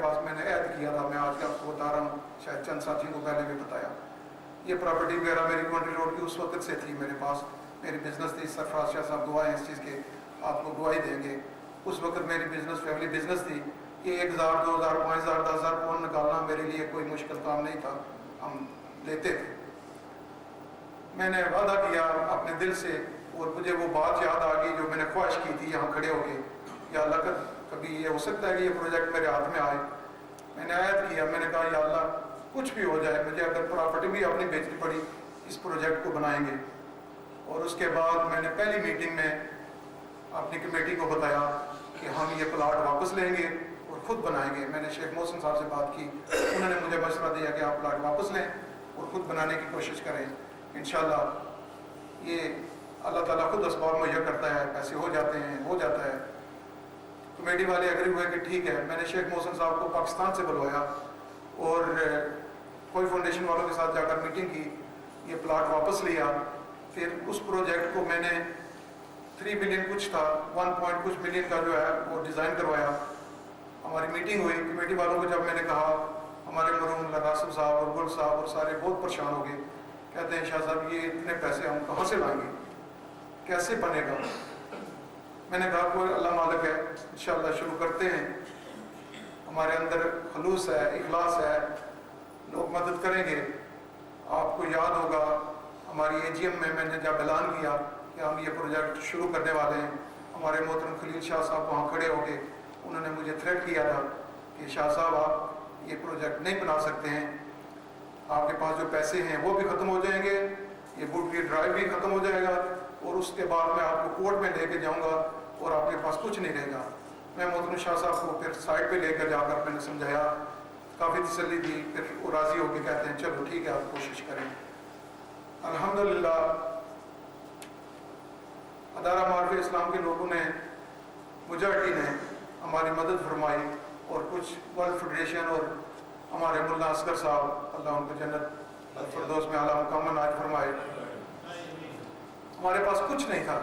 पास मैंने ऐड किया था, मैं आज आपको बता रहा हूँ, शायद चंद साथियों को पहले भी बताया। ये प्रॉपर्टी वगैरह मेरी क्वांट्री रोड की उस वक्त से थी मेरे पास, मेरी बिज़नेस थी। सरफराज शाह साहब गवाह हैं इस चीज़ के, आपको गवाही देंगे। उस वक्त मेरी बिज़नेस फैमिली बिज़नेस थी। ये 1000, 2000, 5000, 10,000 पाउंड निकालना मेरे लिए कोई मुश्किल काम नहीं था, हम लेते थे। मैंने वादा किया अपने दिल से, और मुझे वो बात याद आ गई जो मैंने ख्वाहिश की थी यहाँ खड़े होके, या अल्लाह का कभी ये हो सकता है कि ये प्रोजेक्ट मेरे हाथ में आए। मैंने ऐद किया, मैंने कहा या अल्लाह कुछ भी हो जाए, मुझे अगर प्रॉपर्टी भी अपनी बेचनी पड़ी इस प्रोजेक्ट को बनाएंगे। और उसके बाद मैंने पहली मीटिंग में अपनी कमेटी को बताया कि हम ये प्लाट वापस लेंगे और ख़ुद बनाएंगे। मैंने शेख मोहसिन साहब से बात की, उन्होंने मुझे मशवरा दिया कि आप प्लाट वापस लें और ख़ुद बनाने की कोशिश करें। इंशाल्लाह ये अल्लाह ताला खुद असबाब मुहैया करता है, पैसे हो जाते हैं, हो जाता है। कमेटी वाले एग्री हुए कि ठीक है। मैंने शेख मोहसिन साहब को पाकिस्तान से बुलवाया और कोई फाउंडेशन वालों के साथ जाकर मीटिंग की, ये प्लाट वापस लिया। फिर उस प्रोजेक्ट को मैंने 3 मिलियन कुछ था, 1 पॉइंट कुछ मिलियन का जो है वो डिज़ाइन करवाया। हमारी मीटिंग हुई, कमेटी वालों को जब मैंने कहा, हमारे मरहूम रासिब साहब और गुल साहब और सारे बहुत परेशान हो गए। कहते हैं शाह साहब ये इतने पैसे हम कहाँ से लाएंगे, कैसे बनेगा। मैंने कहा कोई अल्लाह मालिक है, इंशाअल्लाह शुरू करते हैं। हमारे अंदर खलूस है, इखलास है, लोग मदद करेंगे। आपको याद होगा हमारी एजीएम में मैंने जब ऐलान किया कि हम ये प्रोजेक्ट शुरू करने वाले हैं, हमारे मोहतरम खलील शाह साहब वहाँ खड़े हो गए। उन्होंने मुझे थ्रेट किया था कि शाह साहब आप ये प्रोजेक्ट नहीं बना सकते हैं, आपके पास जो पैसे हैं वो भी ख़त्म हो जाएंगे, ये वुडग्रीन ड्राइव भी ख़त्म हो जाएगा, और उसके बाद मैं आपको कोर्ट में लेके जाऊँगा और आपके पास कुछ नहीं रहेगा। मैं मोहतरम शाह साहब को फिर साइड पे लेकर जाकर मैंने समझाया, काफ़ी तसल्ली दी। फिर वो राज़ी होकर कहते हैं चलो ठीक है आप कोशिश करें। अल्हम्दुलिल्लाह अदारा मार्फ इस्लाम के लोगों ने, मुजाहिदीन ने हमारी मदद फरमाई, और कुछ वर्ल्ड फेडरेशन और हमारे मुल्ला असगर साहब, अल्लाह उनको जन्नत फिरदौस में आला मुकाम नाज फरमाए। हमारे पास कुछ नहीं था,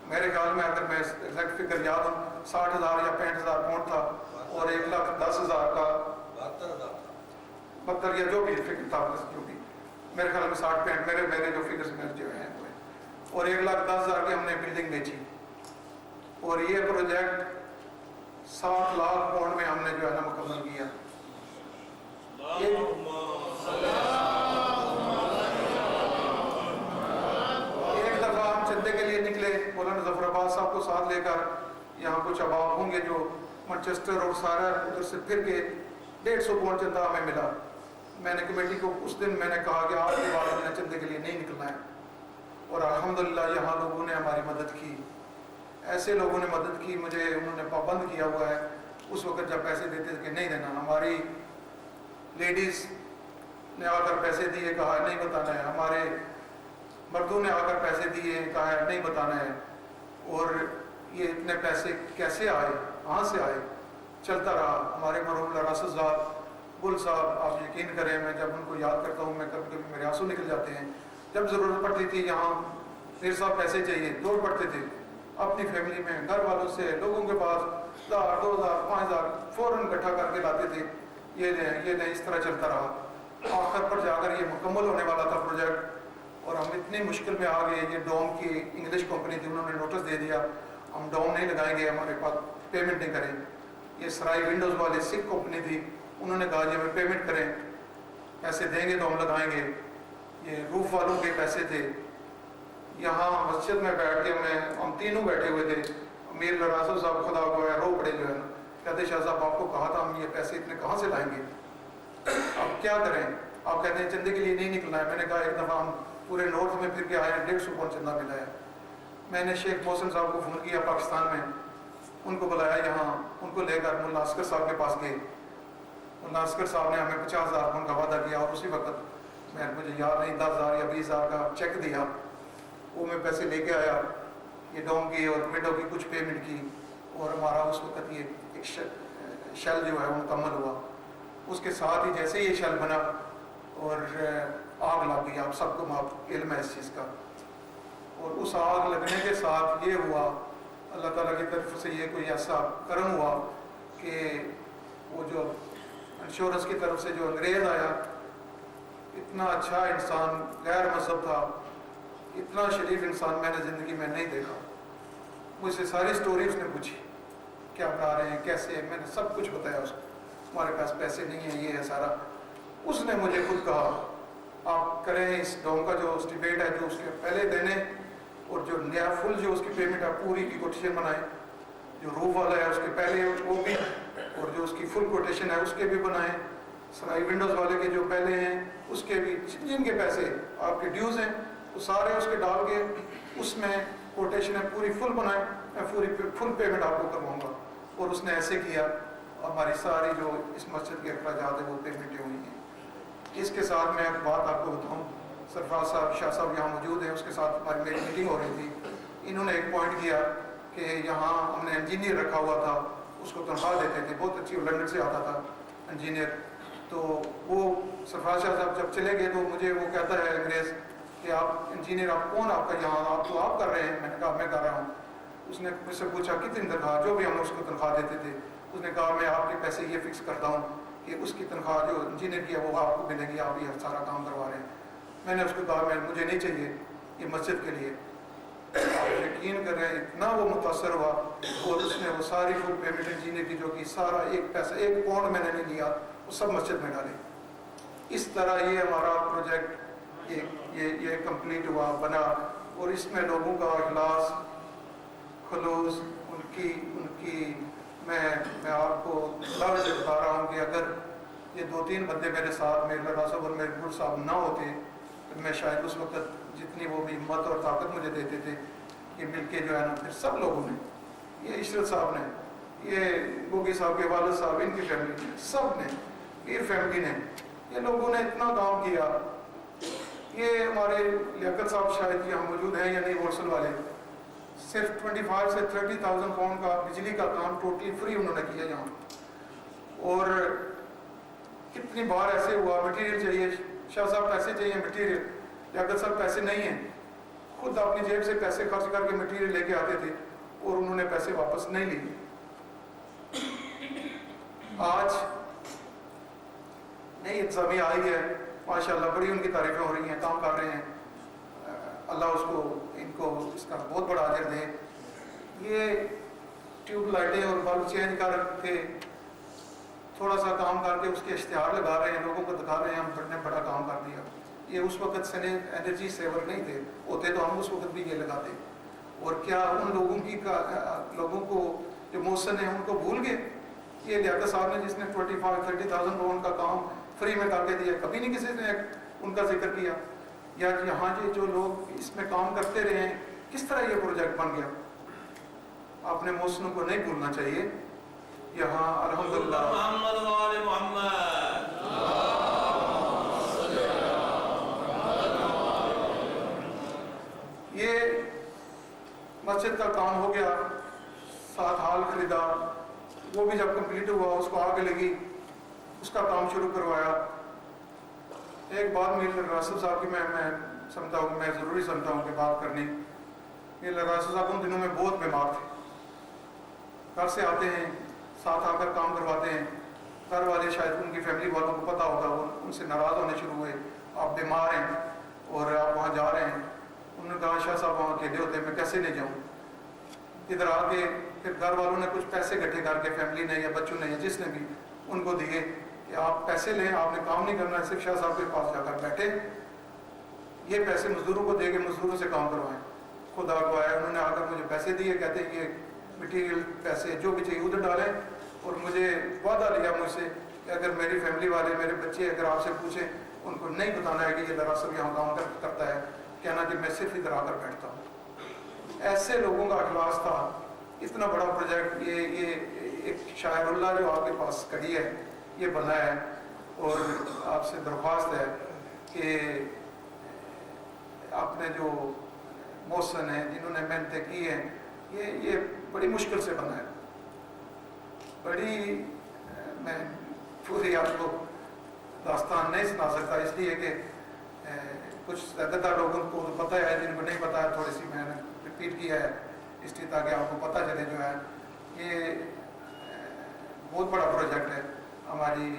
मेरे ख्याल में अगर मैं एग्जैक्ट फिगर याद हूँ 60,000 या 65,000 पाउंड था, और 1,10,000 का 72 या जो भी फिगर था, जो भी मेरे ख्याल में 60-65 मेरे जो फिगर्स में जो हैं, और 1,10,000 की हमने बिल्डिंग बेची। और ये प्रोजेक्ट 7 लाख पाउंड में हमने जो है ना मुकम्मल किया। एक दफ़ा हम चंदे के लिए निकले, मौलाना जफराबाद साहब को साथ लेकर, यहाँ कुछ अबाब होंगे जो मैनचेस्टर और सारा उधर से फिर के 150 पाउंड चंदा हमें मिला। मैंने कमेटी को उस दिन मैंने कहा कि आज के बाद मैंने चंदे के लिए नहीं निकलना है, और अल्हम्दुलिल्लाह यहाँ लोगों ने हमारी मदद की, ऐसे लोगों ने मदद की, मुझे उन्होंने पाबंद किया हुआ है उस वक्त जब पैसे देते थे कि नहीं देना। हमारी लेडीज़ ने आकर पैसे दिए, कहा नहीं बताना है, हमारे मर्दों ने आकर पैसे दिए, कहा है नहीं बताना है। और ये इतने पैसे कैसे आए, कहाँ से आए, चलता रहा। हमारे मरहूम रासिब साहब, गुल साहब, आप यकीन करें मैं जब उनको याद करता हूँ मैं कभी कभी मेरे आंसू निकल जाते हैं। जब ज़रूरत पड़ती थी यहाँ मेरे साहब पैसे चाहिए, दौड़ पड़ते थे अपनी फैमिली में, घर वालों से, लोगों के पास 1000, 2000, 5000 फ़ौरन इकट्ठा करके लाते थे, ये नहीं, इस तरह चलता रहा। आखिर पर जाकर ये मुकम्मल होने वाला था प्रोजेक्ट, और हम इतनी मुश्किल में आ गए। ये डोम की इंग्लिश कंपनी थी, उन्होंने नोटिस दे दिया हम डोम नहीं लगाएंगे, हमारे पास पेमेंट नहीं करें। ये सराय विंडोज़ वाले सिख कंपनी थी, उन्होंने कहा जी हमें पेमेंट करें, पैसे देंगे तो हम लगाएंगे। ये रूफ वालों के पैसे थे। यहाँ मस्जिद में बैठ के हम तीनों बैठे हुए थे, अमीर रासिब साहब खुदा को है रो पड़े जो है, कहते शाह साहब आपको कहा था हम ये पैसे इतने कहाँ से लाएंगे, अब क्या करें। आप कहते हैं चंदे के लिए नहीं निकलना है। मैंने कहा एक दफ़ा हम पूरे नॉर्थ में फिर के आए, 150 पाउंड चंदा मिला है। मैंने शेख मोहसिन साहब को फ़ोन किया पाकिस्तान में, उनको बुलाया यहाँ, उनको लेकर मुल्ला असगर साहब के पास गए। मुल्ला असगर साहब ने हमें 50,000 पाउंड का वादा किया, और उसी वक्त मुझे याद नहीं 10,000 या 20,000 का चेक दिया, वो मैं पैसे लेके आया। ये डोम की और विंडो की कुछ पेमेंट की, और हमारा उस वक्त ये एक शेल जो है वो मुकम्मल हुआ। उसके साथ ही जैसे ये शेल बना और आग लग गई, आप सबको इल्म है इस चीज़ का। और उस आग लगने के साथ ये हुआ, अल्लाह ताला की तरफ से ये कोई ऐसा करम हुआ कि वो इंश्योरेंस की तरफ से जो अंग्रेज़ आया, इतना अच्छा इंसान, गैर मजहब था, इतना शरीफ इंसान मैंने ज़िंदगी में नहीं देखा। मुझसे सारी स्टोरी उसने पूछी, क्या बता रहे हैं, कैसे, मैंने सब कुछ बताया उसको। हमारे पास पैसे नहीं है, ये है सारा। उसने मुझे खुद कहा आप करें इस डोम का जो स्टिपेंड है, जो उसके पहले देने और जो नया फुल जो उसकी पेमेंट है पूरी की कोटेशन बनाए, जो रूफ वाला है उसके पहले वो भी, और जो उसकी फुल कोटेशन है उसके भी बनाएं, सराई विंडोज़ वाले के जो पहले हैं उसके भी, जिनके पैसे आपके ड्यूज़ हैं वो सारे उसके डाल के उसमें कोटेशन है पूरी फुल बनाए, मैं पूरी फुल पेमेंट आपको करवाऊँगा। और उसने ऐसे किया, हमारी सारी जो इस मस्जिद के अखराजात है वो पेमेंटें हुई हैं। इसके साथ मैं एक बात आपको बताऊँ, सरफराज साहब, शाह साहब यहाँ मौजूद हैं, उसके साथ हमारी मेरी मीटिंग हो रही थी। इन्होंने एक पॉइंट किया कि यहाँ हमने इंजीनियर रखा हुआ था, उसको तनख्वाह देते थे, बहुत अच्छी, लंदन से आता था इंजीनियर। तो वो सरफराज शाह साहब जब चले गए तो मुझे वो कहता है अंग्रेज़ कि आप इंजीनियर, आप कौन, आपका यहाँ, आप तो आप कर रहे हैं। मैंने कहा मैं कर रहा हूँ। उसने मुझसे पूछा कितनी तनख्वाह, जो भी हम उसको तनख्वाह देते थे। उसने कहा मैं आपके पैसे ये फिक्स करता हूँ कि उसकी तनख्वाह जो इंजीनियर की है वो आपको मिलेगी, आप ये सारा काम करवा रहे हैं। मैंने उसको कहा मैं, मुझे नहीं चाहिए ये मस्जिद के लिए। आप यकीन कर रहे हैं, इतना वो मुतासर हुआ और उसने वो सारी फुल पेमेंट इंजीनियर की जो कि सारा एक पैसा, एक पाउंड मैंने नहीं लिया, वो सब मस्जिद में डाले। इस तरह ये हमारा प्रोजेक्ट ये कंप्लीट हुआ, बना। और इसमें लोगों का इखलास, खलूस, उनकी मैं आपको लफ्ज़ से बता रहा हूँ कि अगर ये 2-3 बंदे मेरे साथ, मेरे लड़ा साहब और मेरे गुल साहब ना होते तो मैं शायद उस वक्त जितनी वो भी हिम्मत और ताकत मुझे देते थे, ये मिलके जो है ना, फिर सब लोगों ने, ये इशरत साहब ने, ये गोगी साहब के वालिद साहब, इनकी फैमिली ने, सब ने, ये फैमिली ने, ये लोगों ने इतना काम किया। ये हमारे लियाकत साहब शायद यहाँ मौजूद हैं या नहीं, होलसेल वाले, सिर्फ 25 से 30,000 पाउंड का बिजली का काम टोटली फ्री उन्होंने किया यहाँ। और कितनी बार ऐसे हुआ, मटेरियल चाहिए, शाह साहब पैसे चाहिए, मटेरियल, लियाकत साहब पैसे नहीं हैं, खुद अपनी जेब से पैसे खर्च करके मटेरियल लेके आते थे और उन्होंने पैसे वापस नहीं लिए। आज नई इंतजामिया आई है, माशाल्लाह बड़ी उनकी तारीफें हो रही हैं, काम कर रहे हैं, अल्लाह उसको, इनको इसका बहुत बड़ा अजर दे। ये ट्यूब लाइटें और बल्ब चेंज कर के थोड़ा सा काम करके उसके इश्तिहार लगा रहे हैं, लोगों को दिखा रहे हैं हम बड़े बड़ा काम कर दिया। ये उस वक्त से एनर्जी सेवर नहीं थे, होते तो हम उस वक्त भी ये लगाते। और क्या उन लोगों को जो मौसन है उनको भूल गए? ये लियाकत साहब ने जिसने 25-30,000 पाउंड का काम फ्री में करके दिया, कभी नहीं किसी ने उनका जिक्र किया। या यहाँ जो लोग इसमें काम करते रहे हैं, किस तरह ये प्रोजेक्ट बन गया। अपने मौसनों को नहीं भूलना चाहिए। यहाँ अल्हम्दुलिल्लाह ये मस्जिद का काम हो गया, 7 हाल खरीदा, वो भी जब कंप्लीट हुआ उसको आगे लगी, उसका काम शुरू करवाया। एक बात मेरे रासुल साहब की मैं समझता हूँ, मैं ज़रूरी समझता हूँ कि बात करनी। ये रासुल साहब उन दिनों में बहुत बीमार थे, घर से आते हैं, साथ आकर काम करवाते हैं। घर वाले शायद उनकी फैमिली वालों को पता होगा, वो उनसे नाराज़ होने शुरू हुए, आप बीमार हैं और आप वहाँ जा रहे हैं। उन्होंने कहा शाह साहब वहाँ अकेले होते हैं, मैं कैसे नहीं जाऊँ। इधर आके फिर घर वालों ने कुछ पैसे इकट्ठे करके, फैमिली ने या बच्चों ने या जिसने भी, उनको दिए कि आप पैसे लें, आपने काम नहीं करना है, सिर्फ शाह साहब के पास जाकर बैठे, ये पैसे मजदूरों को दे के मजदूरों से काम करवाएं। खुदा को आया, उन्होंने आकर मुझे पैसे दिए, कहते हैं ये मटीरियल पैसे जो भी चाहिए उधर डालें। और मुझे वादा लिया मुझसे कि अगर मेरी फैमिली वाले, मेरे बच्चे अगर आपसे पूछें, उनको नहीं बताना है कि ये दरअसल यहाँ काम करता है, कहना कि मैं सिर्फ इधर आकर बैठता हूँ। ऐसे लोगों का अखलास था। इतना बड़ा प्रोजेक्ट ये एक शायरुल्लाह जो आपके पास खड़ी है, ये बना है। और आपसे दरख्वास्त है कि आपने जो मौसन है, जिन्होंने मेहनतें की हैं, ये बड़ी मुश्किल से बना है। बड़ी, मैं पूरी आपको दास्तान नहीं सुना सकता, इसलिए कि कुछ ज़्यादातर लोगों को तो पता है, जिनको नहीं पता है थोड़ी सी मैंने रिपीट किया है इसलिए ताकि आपको पता चले। जो है ये बहुत बड़ा प्रोजेक्ट है, हमारी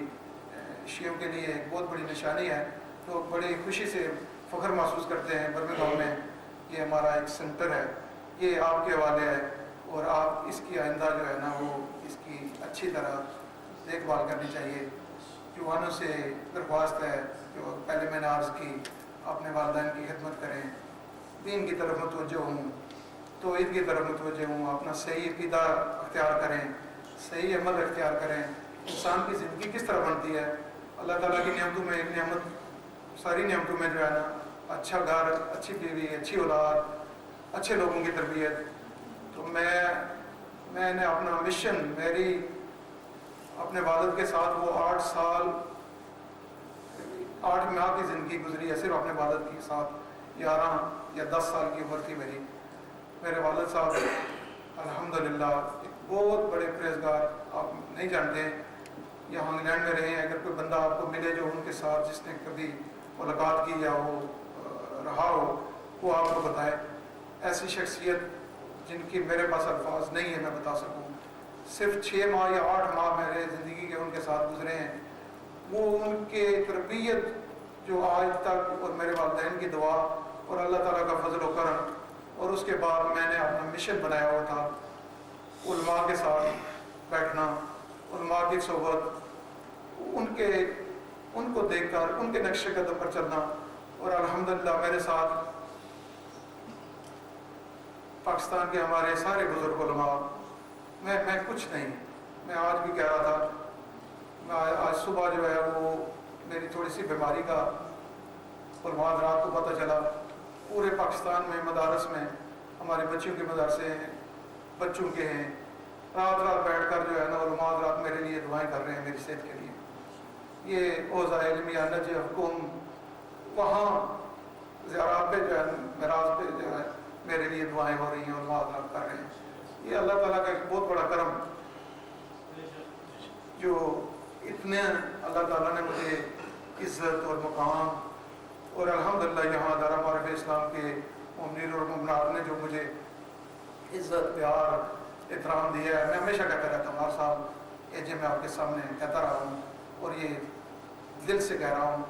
شیعوں کے لیے ایک بہت بڑی نشانی ہے. لوگ بڑی خوشی سے فخر محسوس کرتے ہیں برمنگھم میں یہ ہمارا ایک سینٹر ہے. یہ آپ کے حوالے ہے اور آپ اس کی آئندہ جو ہے نا وہ اس کی اچھی طرح دیکھ بھال کرنی چاہیے. جوانوں سے درخواست ہے جو پہلے میں نے عرض کی اپنے والدین کی خدمت کریں, دین کی طرف متوجہ ہوں, توحید کی طرف متوجہ ہوں, اپنا صحیح عقیدہ اختیار کریں, صحیح عمل اختیار کریں. انسان کی زندگی کس طرح بنتی ہے؟ اللہ تعالیٰ کی نعمتوں میں ایک نعمت, ساری نعمتوں میں جو ہے نا اچھا گھر, اچھی بیوی, اچھی اولاد, اچھے لوگوں کی تربیت. تو میں نے اپنا مشن, میری اپنے والد کے ساتھ وہ 8 ماہ کی زندگی گزری ہے صرف اپنے والد کے ساتھ. 11 یا 10 سال کی عمر تھی میری. میرے والد صاحب الحمدللہ ایک بہت بڑے پرہیزگار, آپ نہیں جانتے, یہاں انگلینڈ میں رہے ہیں. اگر کوئی بندہ آپ کو ملے جو ان کے ساتھ جس نے کبھی ملاقات کی یا وہ رہا ہو, وہ آپ کو بتائے. ایسی شخصیت جن کی میرے پاس الفاظ نہیں ہے میں بتا سکوں. صرف 6 ماہ یا 8 ماہ میرے زندگی کے ان کے ساتھ گزرے ہیں. وہ ان کے تربیت جو آج تک, اور میرے والدین کی دعا اور اللہ تعالیٰ کا فضل و کرم, اور اس کے بعد میں نے اپنا مشن بنایا ہوا تھا علماء کے ساتھ بیٹھنا, علماء کی صحبت, ان کو دیکھ کر ان کے نقش قدم پر چلنا. اور الحمدللہ میرے ساتھ پاکستان کے ہمارے سارے بزرگ علماء. میں کچھ نہیں, میں آج بھی کہہ رہا تھا, میں آج صبح جو ہے وہ میری تھوڑی سی بیماری کا علماء رات کو پتہ چلا. پورے پاکستان میں مدارس میں ہمارے بچوں کے مدرسے ہیں, بچوں کے ہیں, رات بیٹھ کر جو ہے نا علماء رات میرے لیے دعائیں کر رہے ہیں میری صحت کے لیے. یہ اوضاع علمیہ نجف حکم وہاں زیارات پہ جو ہے معراج پہ جو ہے میرے لیے دعائیں ہو رہی ہیں, علماء حضرات کر رہے ہیں. یہ اللہ تعالیٰ کا ایک بہت بڑا کرم جو اتنے اللہ تعالیٰ نے مجھے عزت اور مقام, اور الحمدللہ یہاں دارا معارف اسلام کے مومنین اور مومنات نے جو مجھے عزت, پیار, احترام دیا ہے. میں ہمیشہ کہتا رہتا ہوں, ہر سال یہ میں آپ کے سامنے کہتا رہا ہوں, اور یہ دل سے کہہ رہا ہوں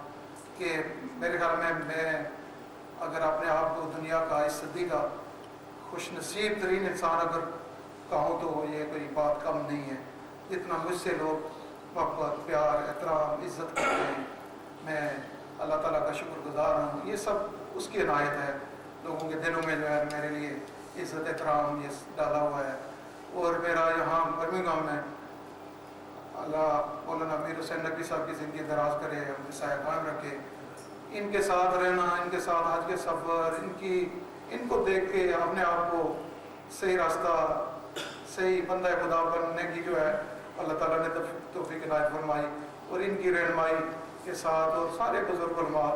کہ میرے خیال میں اگر اپنے آپ کو دنیا کا اس صدی کا خوش نصیب ترین انسان اگر کہوں تو یہ کوئی بات کم نہیں ہے. جتنا مجھ سے لوگ محبت, پیار, احترام, عزت کرتے ہیں, میں اللہ تعالیٰ کا شکر گزار ہوں. یہ سب اس کی عنایت ہے. لوگوں کے دلوں میں جو ہے میرے لیے عزت, احترام یہ ڈالا ہوا ہے. اور میرا یہاں برمنگھم میں اللہ مولانا امیر حسین نقوی صاحب کی زندگی دراز کرے, ان کے سایہ قائم رکھے. ان کے ساتھ رہنا, ان کے ساتھ آج کے سفر, ان کو دیکھ کے اپنے آپ کو صحیح راستہ, صحیح بندہ خدا بننے کی جو ہے اللہ تعالیٰ نے توفیق عنایت فرمائی. اور ان کی رہنمائی کے ساتھ اور سارے بزرگ علماء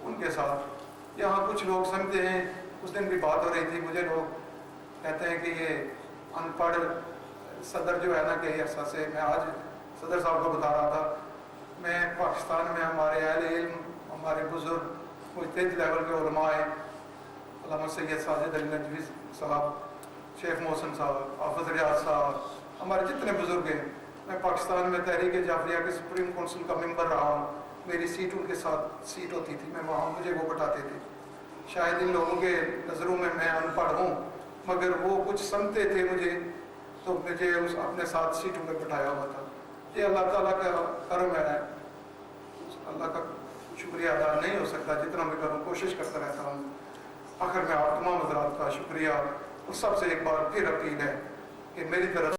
ان کے ساتھ یہاں کچھ لوگ سمجھتے ہیں, اس دن بھی بات ہو رہی تھی, مجھے لوگ کہتے ہیں کہ یہ ان پڑھ صدر جو ہے نا کہ عرصہ سے, میں آج صدر صاحب کو بتا رہا تھا, میں پاکستان میں ہمارے اہل علم, ہمارے بزرگ مجتہد لیول کے علماء ہیں, علامہ سید ساجد علی نجوی صاحب, شیخ محسن صاحب, حافظ ریاض صاحب, ہمارے جتنے بزرگ ہیں. میں پاکستان میں تحریک جعفریہ کے سپریم کونسل کا ممبر رہا ہوں. میری سیٹ ان کے ساتھ سیٹ ہوتی تھی, میں وہاں مجھے وہ بٹاتے تھے. شاید ان لوگوں کے نظروں میں ان پڑھ ہوں, مگر وہ کچھ سمجھتے تھے مجھے, تو مجھے اس اپنے ساتھ سیٹوں میں بٹھایا ہوا تھا. یہ اللہ تعالیٰ کا کرم ہے, اللہ کا شکریہ ادا نہیں ہو سکتا. جتنا میں کروں کوشش کرتا رہتا ہوں. آخر میں آپ تمام حضرات کا شکریہ, اور سب سے ایک بار پھر اپیل ہے کہ میری طرف